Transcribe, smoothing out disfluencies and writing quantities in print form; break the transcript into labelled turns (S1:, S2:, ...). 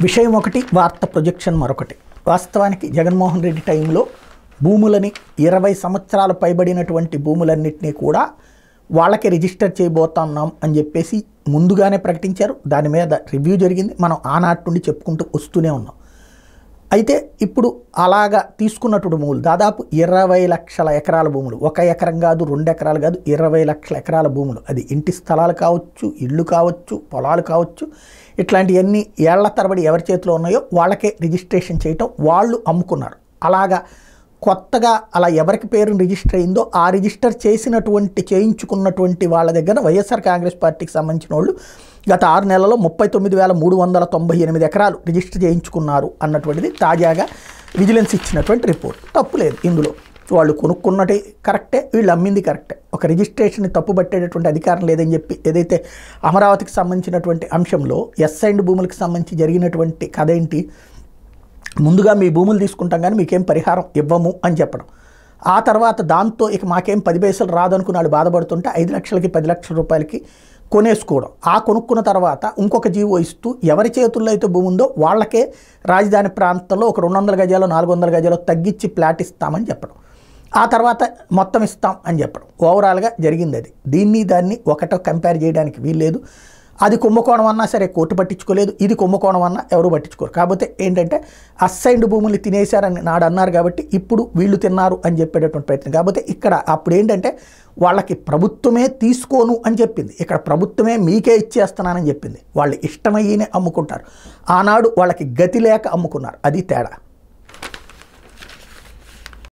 S1: విషయం ఒకటి, వార్త ప్రొజెక్షన్ మరొకటి. వాస్తవానికి జగన్మోహన్ రెడ్డి టైంలో భూములని 20 సంవత్సరాలు పైబడినటువంటి భూములన్నింటినీ కూడా వాళ్ళకే రిజిస్టర్ చేయబోతున్నాం అని చెప్పేసి ముందుగానే ప్రకటించారు. దాని మీద రివ్యూ జరిగింది. మనం ఆనాటి నుండి చెప్పుకుంటూ వస్తూనే ఉన్నాం. అయితే ఇప్పుడు అలాగా తీసుకున్నటువంటి భూములు దాదాపు 20 లక్షల ఎకరాల భూములు, 1 ఎకరం కాదు, 2 ఎకరాలు కాదు, 20 లక్షల ఎకరాల భూములు. అది ఇంటి స్థలాలు కావచ్చు, ఇళ్ళు కావచ్చు, పొలాలు కావచ్చు, ఇట్లాంటివన్నీ ఏళ్ల తరబడి ఎవరి చేతిలో ఉన్నాయో వాళ్ళకే రిజిస్ట్రేషన్ చేయటం, వాళ్ళు అమ్ముకున్నారు. అలాగా కొత్తగా అలా ఎవరికి పేరు రిజిస్టర్ అయిందో ఆ రిజిస్టర్ చేయించుకున్నటువంటి వాళ్ళ దగ్గర వైఎస్ఆర్ కాంగ్రెస్ పార్టీకి సంబంధించిన వాళ్ళు గత 6 నెలల్లో 39,398 ఎకరాలు రిజిస్టర్ చేయించుకున్నారు అన్నటువంటిది తాజాగా విజిలెన్స్ ఇచ్చినటువంటి రిపోర్ట్. తప్పు లేదు ఇందులో. వాళ్ళు కొనుక్కున్నది కరెక్టే, వీళ్ళు అమ్మింది కరెక్టే. ఒక రిజిస్ట్రేషన్ని తప్పుపట్టేటటువంటి అధికారం లేదని చెప్పి ఏదైతే అమరావతికి సంబంధించినటువంటి అంశంలో ఎస్ఐండ్ భూములకు సంబంధించి జరిగినటువంటి కథ ఏంటి, ముందుగా మీ భూములు తీసుకుంటాం కానీ మీకేం పరిహారం ఇవ్వము అని చెప్పడం, ఆ తర్వాత దాంతో ఇక మాకేం 10 పైసలు రాదనుకున్నాడు బాధపడుతుంటే 5 లక్షలకి 10 లక్షల రూపాయలకి కొనేసుకోవడం. ఆ కొనుక్కున్న తర్వాత ఇంకొక జీవో ఇస్తూ ఎవరి చేతుల్లో అయితే భూమి ఉందో వాళ్ళకే రాజధాని ప్రాంతంలో ఒక 200 గజాలు 400 గజాలు తగ్గించి ప్లాట్ ఇస్తామని చెప్పడం, ఆ తర్వాత మొత్తం ఇస్తాం అని చెప్పడం. ఓవరాల్గా జరిగింది అది. దాన్ని ఒకటో కంపేర్ చేయడానికి వీల్లేదు. అది కుంభకోణం అన్నా సరే కోర్టు పట్టించుకోలేదు, ఇది కుంభకోణం అన్నా ఎవరు పట్టించుకోరు. కాకపోతే ఏంటంటే అసైన్డ్ భూముల్ని తినేశారని నాడు అన్నారు కాబట్టి ఇప్పుడు వీళ్ళు తిన్నారు అని చెప్పేటటువంటి ప్రయత్నం. కాకపోతే ఇక్కడ అప్పుడు ఏంటంటే వాళ్ళకి ప్రభుత్వమే తీసుకోను అని చెప్పింది, ఇక్కడ ప్రభుత్వమే మీకే ఇచ్చేస్తున్నానని చెప్పింది. వాళ్ళు ఇష్టమయ్యనే అమ్ముకుంటారు. ఆనాడు వాళ్ళకి గతి లేక అమ్ముకున్నారు, అది తేడా.